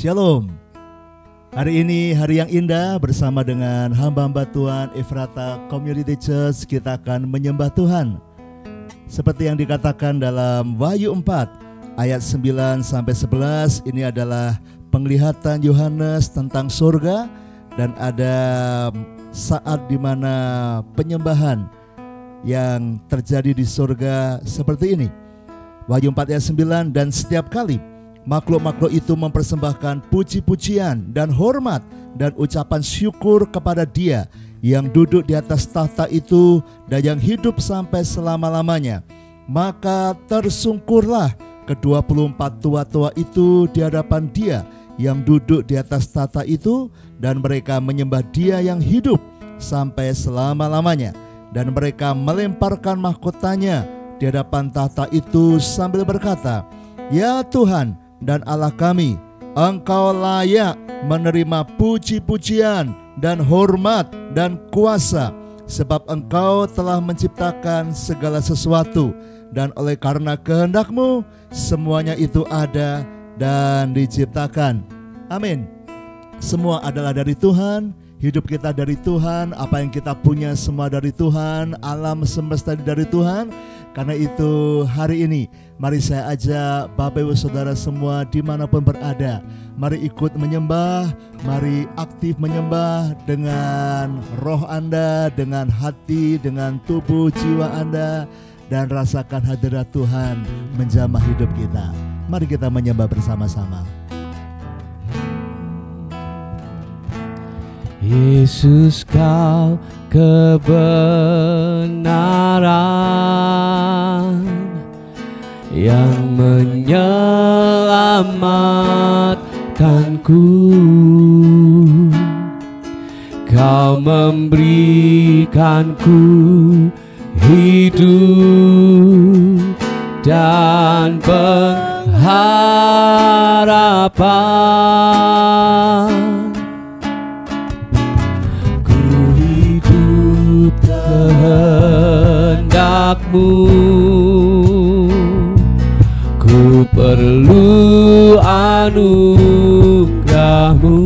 Shalom. Hari ini hari yang indah, bersama dengan hamba-hamba Tuhan Ephrata Community Church kita akan menyembah Tuhan. Seperti yang dikatakan dalam Wahyu 4 ayat 9-11, ini adalah penglihatan Yohanes tentang surga, dan ada saat di mana penyembahan yang terjadi di surga seperti ini. Wahyu 4 ayat 9, dan setiap kali makhluk-makhluk itu mempersembahkan puji-pujian dan hormat dan ucapan syukur kepada Dia yang duduk di atas tahta itu dan yang hidup sampai selama-lamanya. Maka tersungkurlah ke-24 tua-tua itu di hadapan Dia yang duduk di atas tahta itu, dan mereka menyembah Dia yang hidup sampai selama-lamanya. Dan mereka melemparkan mahkotanya di hadapan tahta itu sambil berkata, "Ya Tuhan dan Allah kami, Engkau layak menerima puji-pujian dan hormat dan kuasa, sebab Engkau telah menciptakan segala sesuatu, dan oleh karena kehendak-Mu semuanya itu ada dan diciptakan." Amin. Semua adalah dari Tuhan, hidup kita dari Tuhan, apa yang kita punya semua dari Tuhan, alam semesta dari Tuhan. Karena itu hari ini mari saya ajak Bapak Ibu Saudara semua dimanapun berada, mari ikut menyembah, mari aktif menyembah dengan roh Anda, dengan hati, dengan tubuh jiwa Anda, dan rasakan hadirat Tuhan menjamah hidup kita. Mari kita menyembah bersama-sama. Yesus, Kau kebenaran yang menyelamatkanku. Kau memberikanku hidup dan pengharapan. Kehendak-Mu, ku perlu anugerah-Mu.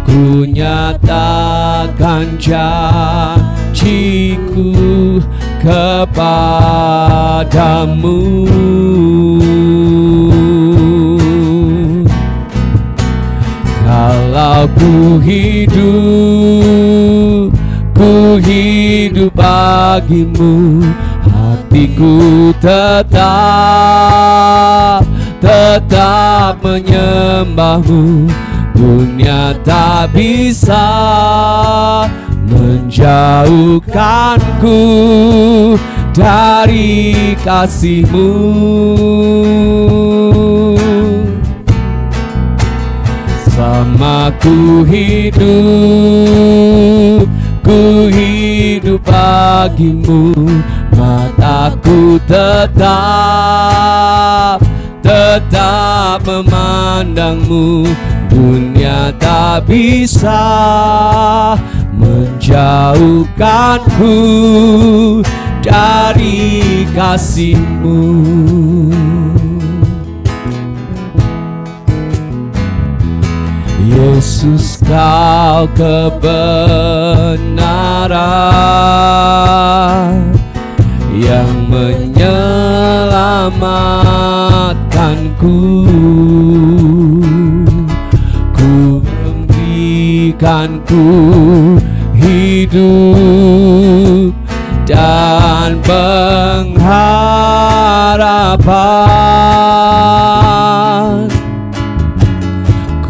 Ku nyatakan janji-Ku kepadamu. Kalau ku hidup bagimu, hatiku tetap menyembah-Mu. Dunia tak bisa menjauhkanku dari kasih-Mu. Selama ku hidup bagimu, mataku tetap memandang-Mu. Dunia tak bisa menjauhkanku dari kasih-Mu. Yesus, Kau kebenaran yang menyelamatkanku. Ku memberikanku hidup dan pengharapan.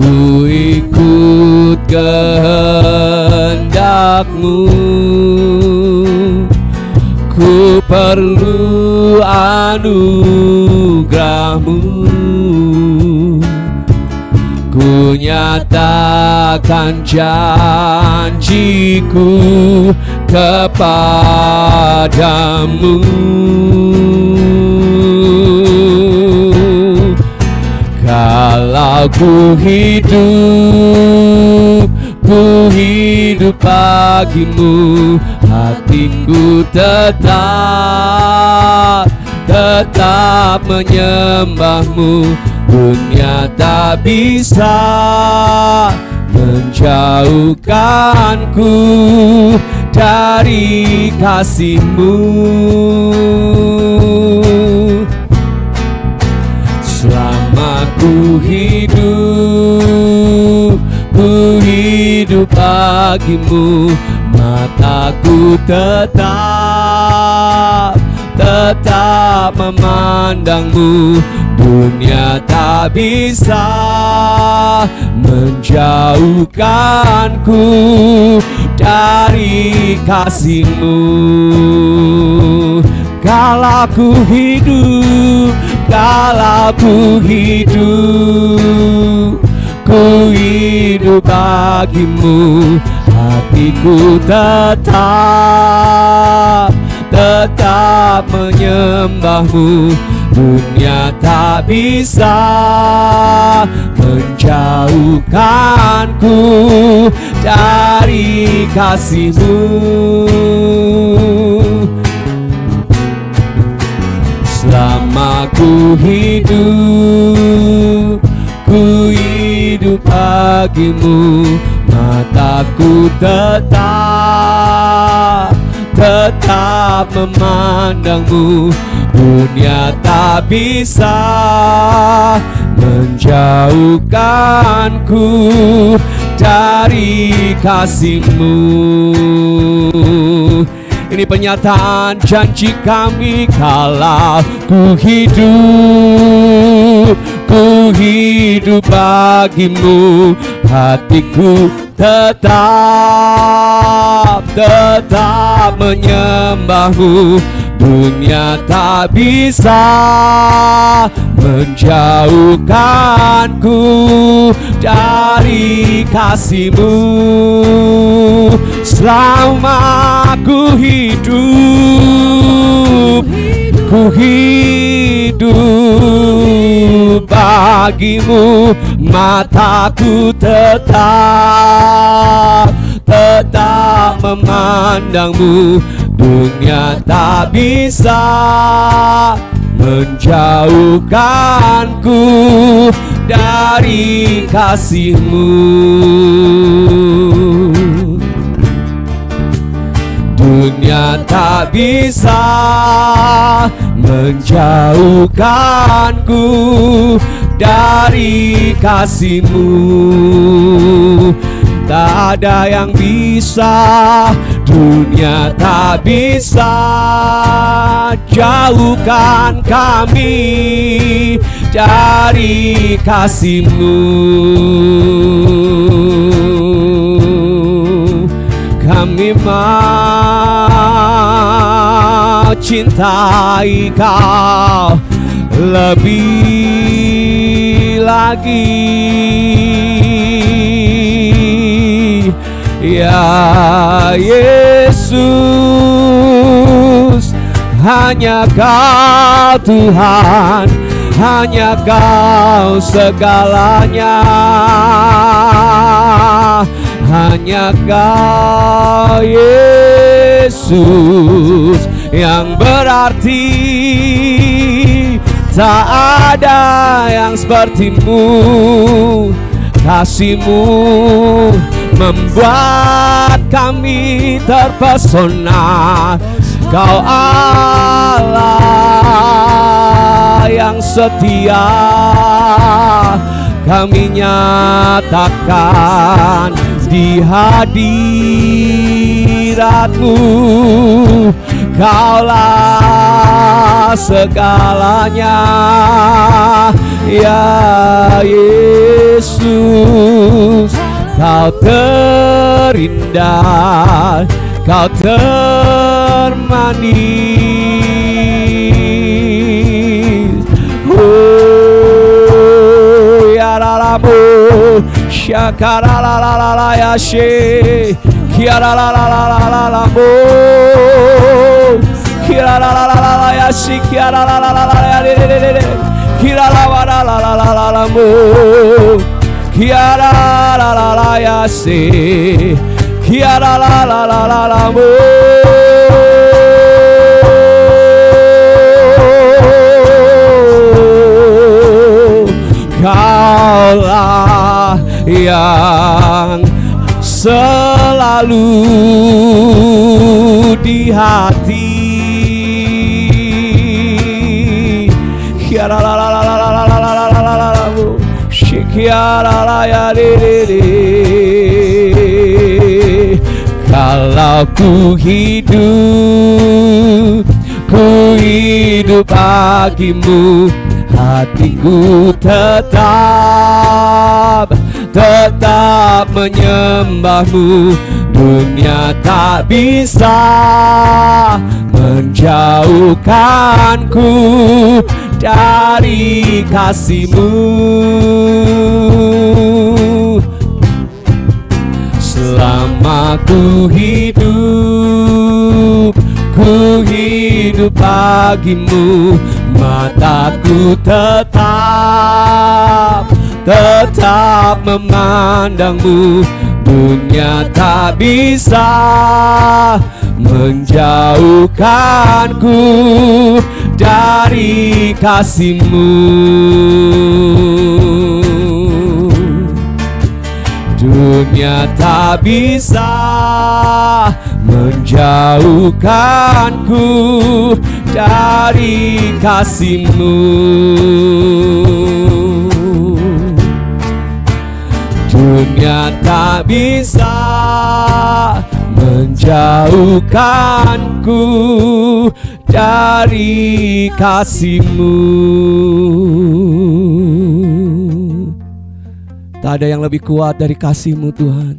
Ku ikut kehendak-Mu, ku perlu anugerah-Mu. Ku nyatakan janji-Ku kepadamu. Kalau ku hidup bagimu, hatiku tetap menyembah-Mu. dunia tak bisa menjauhkanku dari kasih-Mu. Selama ku hidup bagimu, mataku tetap memandangmu. Dunia tak bisa menjauhkanku dari kasih-Mu. Kalau ku hidup bagimu, hatiku tetap menyembah-Mu. Dunia tak bisa menjauhkanku dari kasih-Mu. Selama ku hidup bagimu, mataku tetap memandang-Mu. Dunia tak bisa menjauhkanku dari kasih-Mu. Ini penyataan janji kami, kalau ku hidup bagimu, hatiku tetap menyembah-Mu. Dunia tak bisa menjauhkanku dari kasih-Mu. Selama ku hidup bagimu, mataku tetap memandang-Mu. Dunia tak bisa menjauhkanku dari kasih-Mu. Dunia tak bisa menjauhkanku dari kasih-Mu. Tak ada yang bisa, dunia tak bisa jauhkan kami dari kasih-Mu. Kami mau cintai Kau lebih lagi, ya Yesus. Hanya Kau Tuhan, hanya Kau segalanya, hanya Kau Yesus yang berarti. Tak ada yang seperti-Mu, kasih-Mu membuat kami terpesona. Kau Allah yang setia, kami nyatakan di hadirat-Mu. Kaulah segalanya, ya Yesus. Kau terindah, Kau termanis. Oh ya lalamu, syakaralalalala ya she, kiaralalalalamu, kiaralalalala ya she, kiaralalalala ya lelelele, kiaralalalalamu, kiaralalalala ya she, kiaralalalalamu. yang selalu di hati. Kalau ku hidup bagimu, hatiku tetap menyembahmu. Dunia tak bisa menjauhkanku dari kasih-Mu. Selama ku hidup bagimu, mataku tetap memandangmu. Dunia tak bisa menjauhkanku dari kasih-Mu. Dunia tak bisa menjauhkanku dari kasih-Mu. Dunia tak bisa menjauhkanku dari kasih-Mu. Tak ada yang lebih kuat dari kasih-Mu, Tuhan.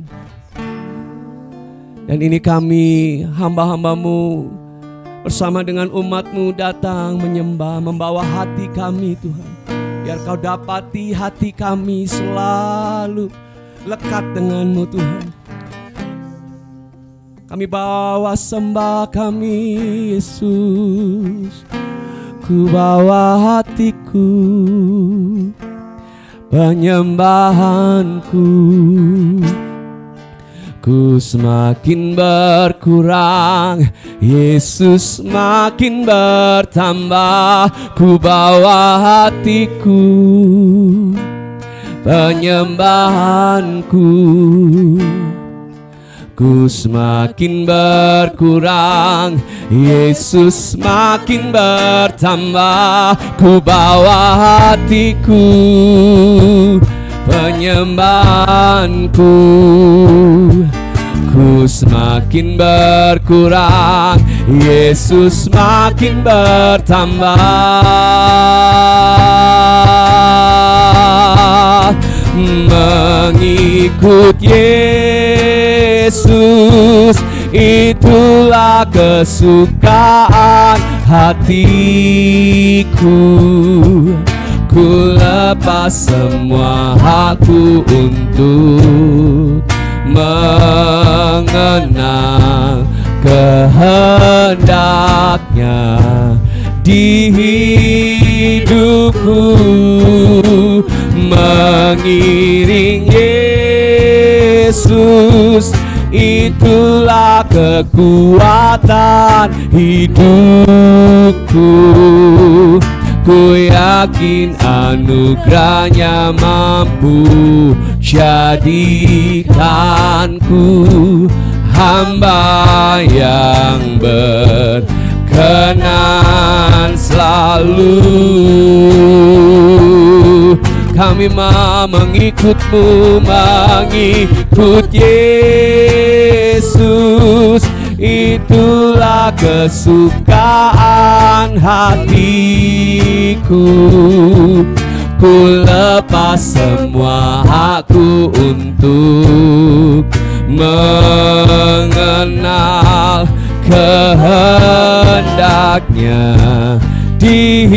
Dan ini kami hamba-hamba-Mu bersama dengan umat-Mu datang menyembah, membawa hati kami, Tuhan. Biar Kau dapati hati kami selalu lekat dengan-Mu, Tuhan. Kami bawa sembah kami, Yesus. Ku bawa hatiku, penyembahanku. Ku semakin berkurang, Yesus makin bertambah. Ku bawa hatiku, penyembahanku. Ku semakin berkurang, Yesus makin bertambah. Ku bawa hatiku, penyembahanku. Ku semakin berkurang, Yesus makin bertambah. Mengikut Yesus, itulah kesukaan hatiku. Ku lepas semua hakku untuk mengenal kehendaknya di hidupku. Mengiring Yesus, itulah kekuatan hidupku. Ku yakin anugerahnya mampu jadikanku hamba yang berkenan selalu. Kami mau mengikut-Mu, mengikut Yesus. Itulah kesukaan hatiku. Ku lepas semua hakku untuk mengenal kehendaknya di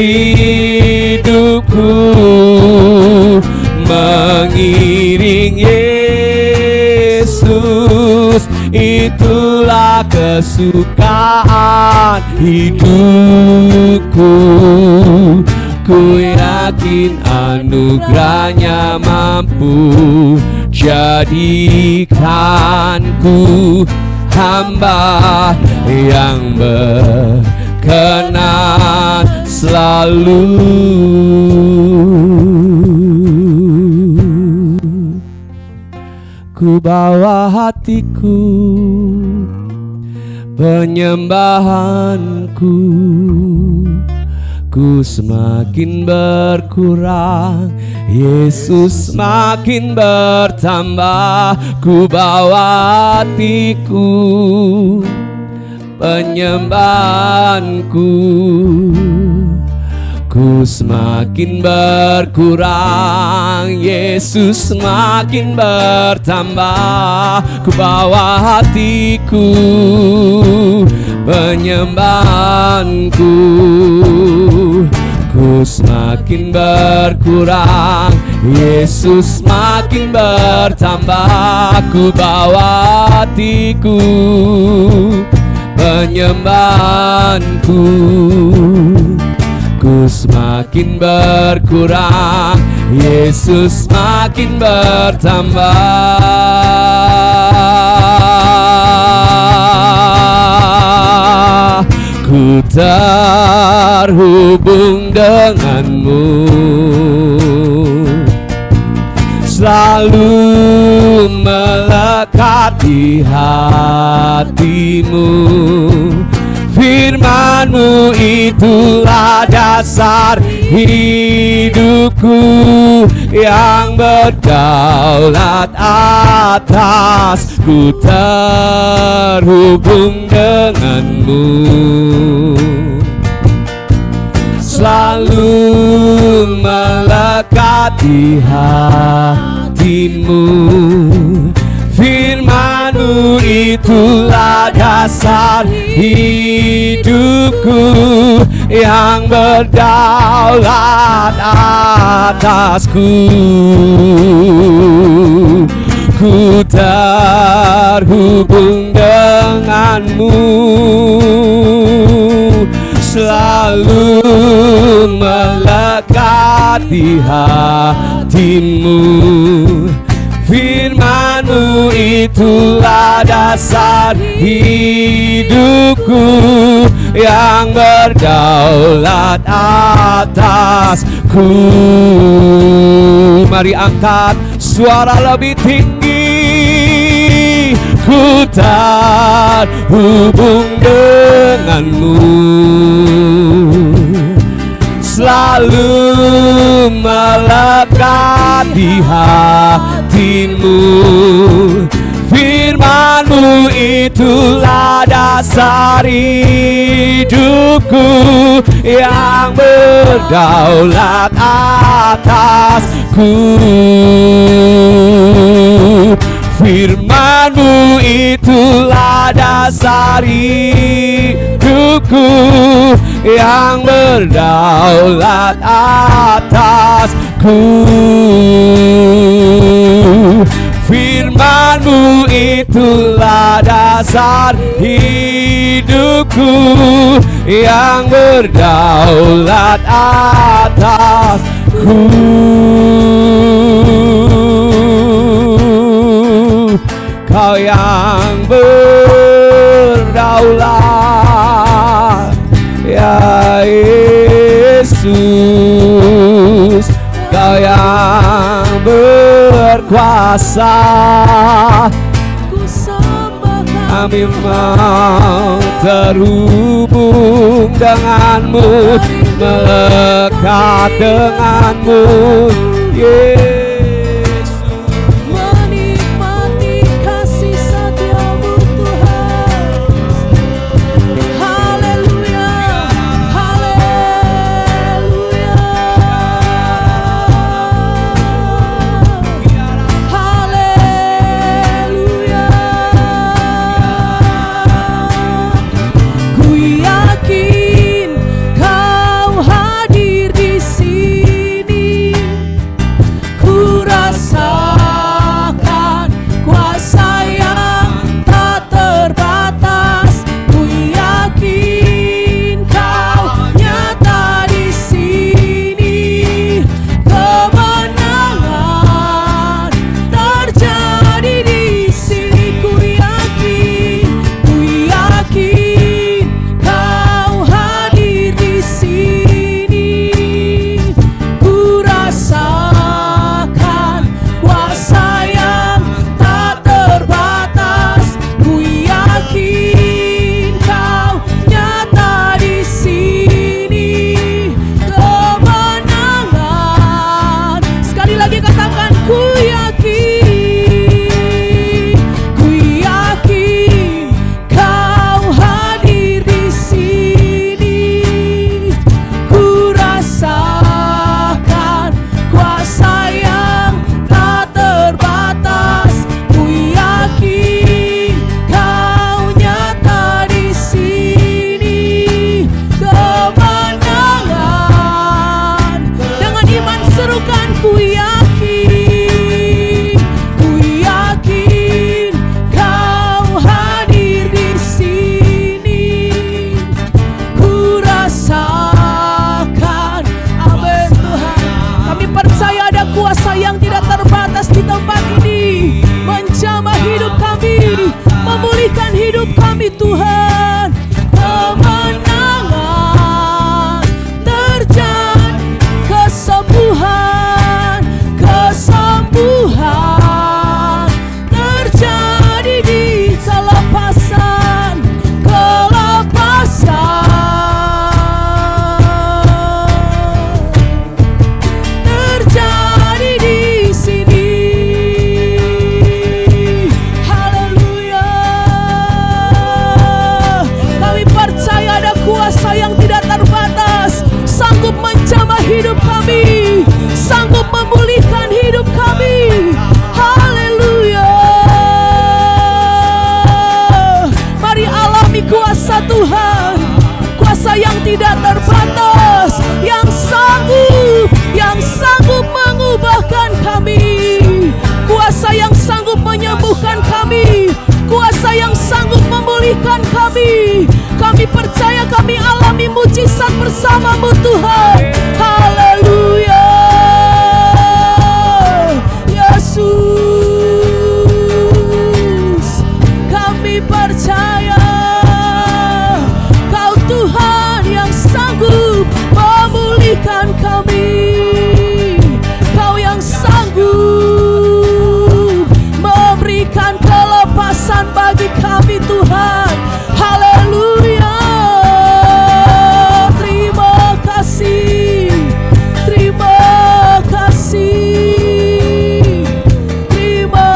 hidupku. Mengiring Yesus, itulah kesukaan hidupku. Ku yakin anugerahnya mampu jadikanku hamba yang berkenan selalu. ku bawa hatiku, penyembahanku, ku semakin berkurang, Yesus semakin bertambah. Ku bawa hatiku, penyembahanku, ku semakin berkurang, Yesus semakin bertambah. Ku bawa hatiku, penyembahanku, ku semakin berkurang, Yesus semakin bertambah. Ku bawa hatiku, penyembahanku, ku semakin berkurang, Yesus semakin bertambah. Ku terhubung denganmu, selalu melekat di hatimu. Firman-Mu itulah dasar hidupku, yang berdaulat atas. Ku terhubung denganmu, selalu melekat di hatimu. Firman-Mu itulah dasar hidupku, yang berdaulat atasku. Ku terhubung denganmu, selalu melekat di hatimu. Firman-Mu itulah dasar hidupku, yang berdaulat atasku. Mari angkat suara lebih tinggi. Ku terhubung denganmu, selalu melekat di hatimu. Firman-Mu itulah dasar hidupku, yang berdaulat atasku. Firman-Mu itulah dasar hidupku, yang berdaulat atasku. Firman-Mu itulah dasar hidupku, yang berdaulat atasku. Kau yang berdaulat, ya Yesus. Kau yang berkuasa, kami mau terhubung denganmu, melekat denganmu, Yesus. Menikmati kasih setiamu Tuhan. Haleluya, haleluya, haleluya. Ku yakin Kau hadir di sini. Sekali lagi katakan, ku yakin, ku yakin kau hadir di sini. Ku rasakan kuasa yang tak terbatas. Ku yakin kau nyata di sini. Kemenangan dengan iman serukan, ku yakin, ku yakin kau hadir di sini. Ku rasakan, amin Tuhan. Kami percaya ada kuasa yang tidak terbatas di tempat ini, menjamah hidup kami, memulihkan hidup kami Tuhan. Kemenangan terjadi, kesembuhan, kesembuhan terjadi di kelepasan, kelepasan terjadi di sini. Haleluya. Kami percaya ada kuasa yang tidak terbatas, sanggup menjamah hidup kami, sanggup memulihkan hidup kami. Haleluya. Mari alami kuasa Tuhan, kuasa yang tidak terbatas, yang sanggup mengubahkan kami, kuasa yang sanggup menyembuhkan kami, kuasa yang sanggup memulihkan kami. Kami percaya kami alami mujizat bersama-Mu Tuhan. Haleluya. Yesus, kami percaya Kau Tuhan yang sanggup memulihkan kami. Kau yang sanggup memberikan kelepasan bagi kami Tuhan. Haleluya. Terima kasih, terima kasih, terima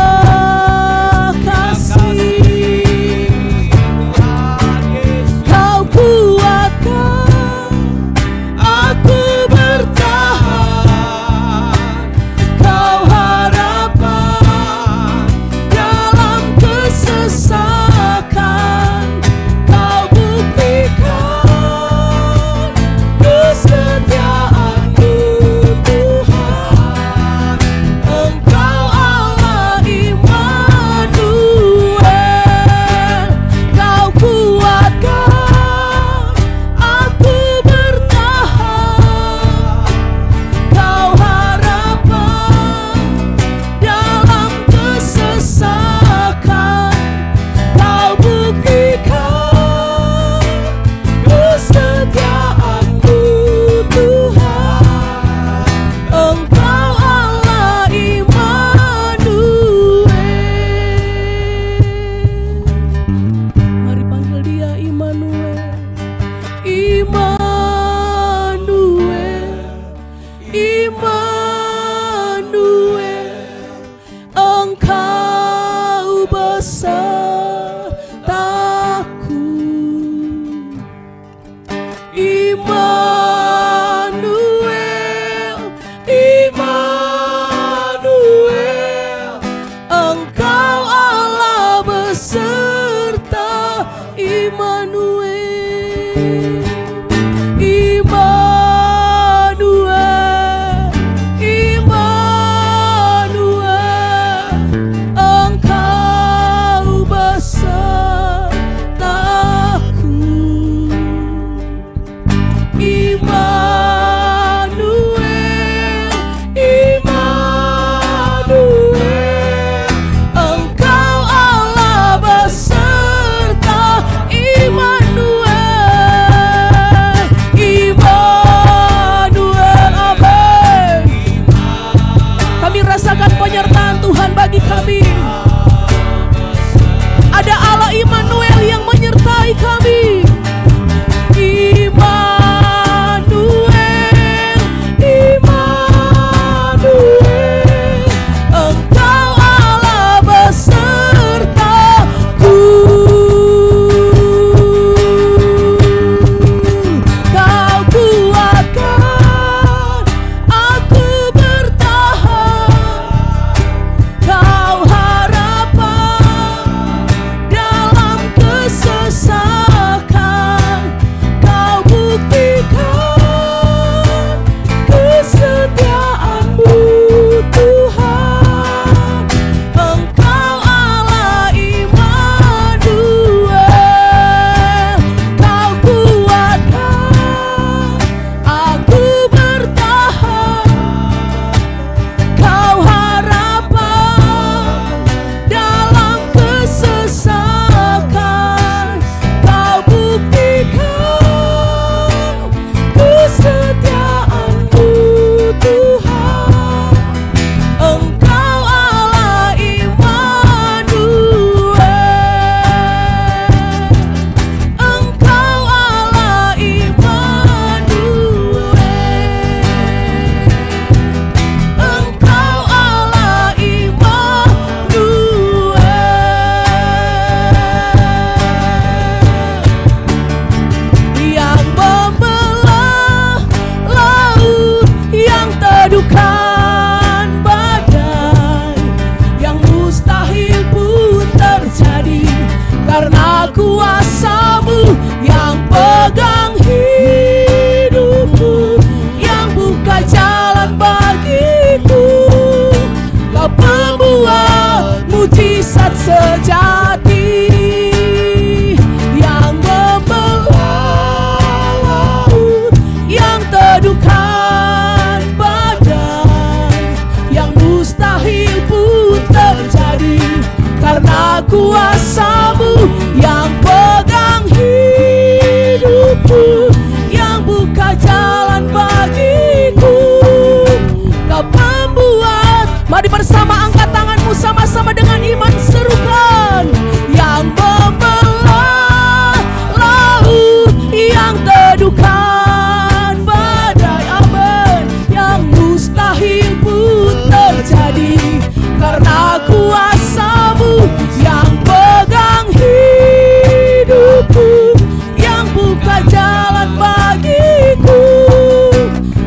kasih. Kau kuatkan aku bertahan, Kau harapan dalam kesesakan. Kau buktikan kesetiaan-Mu Tuhan. Engkau Allah Immanuel. Kau kuatkan aku bertahan, Kau harapan dalam kesesakan. Kau buktikan kesetiaan-Mu Tuhan. Engkau Allah Immanuel. Mari panggil Dia Immanuel. Immanuel, Immanuel, Engkau besertaku. Immanuel, Immanuel, Engkau Allah beserta. Immanuel, Immanuel, Immanuel, Engkau besertaku. Immanuel, Immanuel, Engkau Allah beserta. Immanuel, Immanuel, amin. Kami rasakan penyertaan Tuhan bagi kami. Ada Allah Immanuel yang menyertai kami. Immanuel, Immanuel, kuasa-Mu yang pegang hidupku, yang buka jalan bagiku. Kau pembuat. Mari bersama angkat tanganmu sama-sama dengan iman serukan. Yang membelah laut, yang teduhkan badai, amin. Yang mustahil pun terjadi karena kuasa-Mu yang pegang hidupku, yang buka jalan bagiku.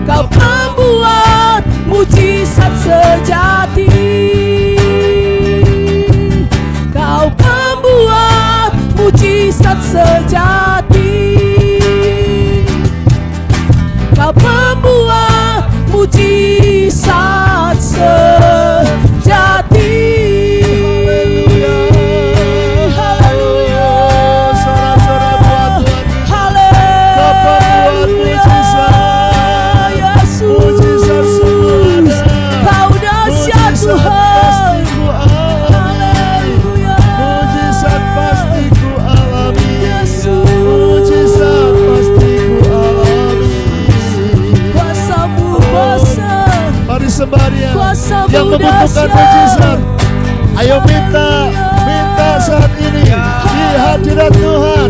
Kau pembuat mujizat sejati, Kau pembuat mujizat sejati, Kau pembuat mujizat sejati. Haleluya, Sorak-sorak buat Tuhan. haleluya, Kau pembuat mujizat. Yesus, Mujizat semua ada. Kau dahsyat Mujizat Tuhan. pasti ku alami. Haleluya, Mujizat pasti ku alami. Yesus. Mujizat pasti ku alami. Kuasa-Mu besar, Mari sembah Dia Kuasa-Mu yang membutuhkan dahsyat. mujizat. Ayo minta saat ini di hadirat Tuhan.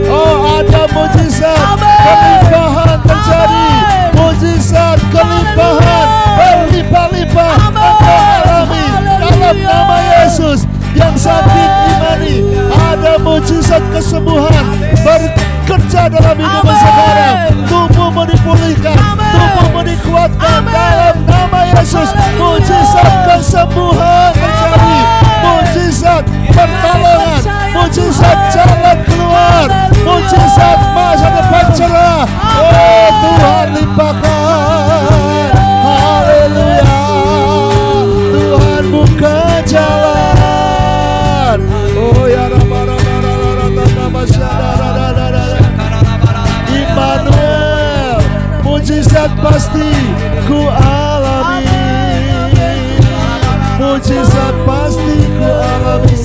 Oh, ada mujizat Amin. kelimpahan terjadi. Mujizat kelimpahan berlimpah-limpah Amin. Engkau alami dalam Haleluya. nama Yesus. Yang sakit imani, ada mujizat kesembuhan bekerja dalam hidupmu Amin. sekarang. Tubuhmu dipulihkan, Amin. tubuhmu dikuatkan Amin. dalam nama Yesus. Haleluya. Mujizat kesembuhan terjadi, mujizat pertolongan, percaya mujizat Tuhan. jalan keluar, Haleluya. mujizat masa depan cerah. Oh Tuhan limpahkan. Haleluya. Tuhan buka jalan. Oh ya Immanuel, mujizat pasti ku alami. Mujizat pasti ku alami.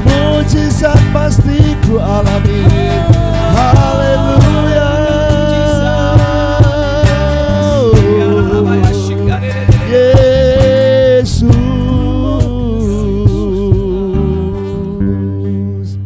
Mujizat pasti ku alami. Haleluya. Yesus.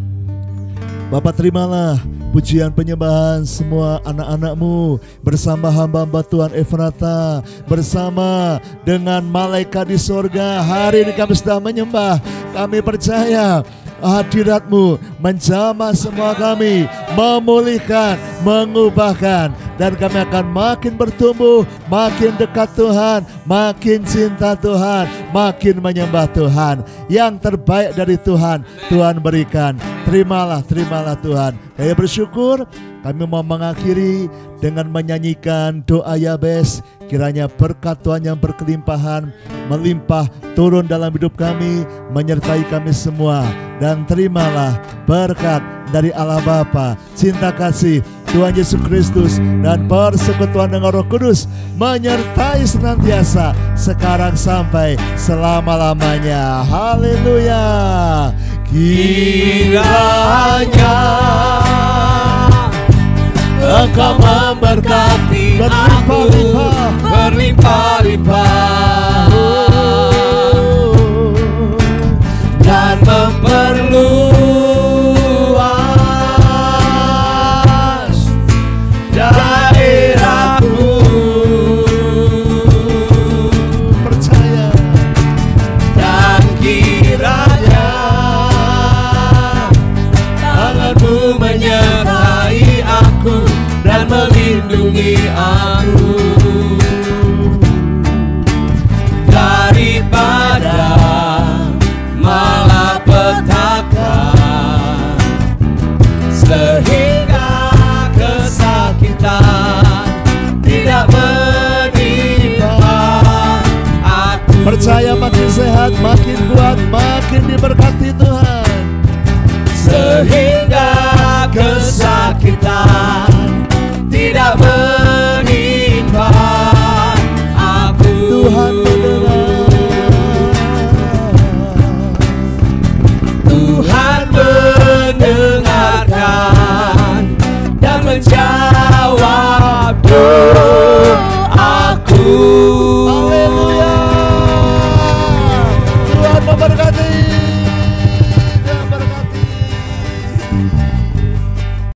Bapak terimalah pujian penyembahan semua anak-anak-Mu bersama hamba-hamba Tuhan Efrata, bersama dengan malaikat di sorga. Hari ini kami sedang menyembah. Kami percaya hadirat-Mu menjamah semua kami, memulihkan, mengubahkan, dan kami akan makin bertumbuh, makin dekat Tuhan, makin cinta Tuhan, makin menyembah Tuhan. Yang terbaik dari Tuhan, Tuhan berikan. Terimalah Tuhan. Kami bersyukur. Kami mau mengakhiri dengan menyanyikan doa Yabes. Kiranya berkat Tuhan yang berkelimpahan melimpah turun dalam hidup kami, menyertai kami semua. Dan terimalah berkat dari Allah Bapa, cinta kasih Tuhan Yesus Kristus, dan persekutuan dengan Roh Kudus menyertai senantiasa sekarang sampai selama-lamanya. Haleluya. Kiranya Engkau memberkati aku berlimpah-limpah dan memperluas daerahku. Percaya. Dan kiranya tangan-Mu menyertai aku dan melindungi aku daripada malapetaka, sehingga kesakitan tidak menimpa aku. Percaya makin sehat, makin kuat, makin diberkati Tuhan. Sehingga kesakitan tidak menimpa aku. Tuhan mendengar. Yesus.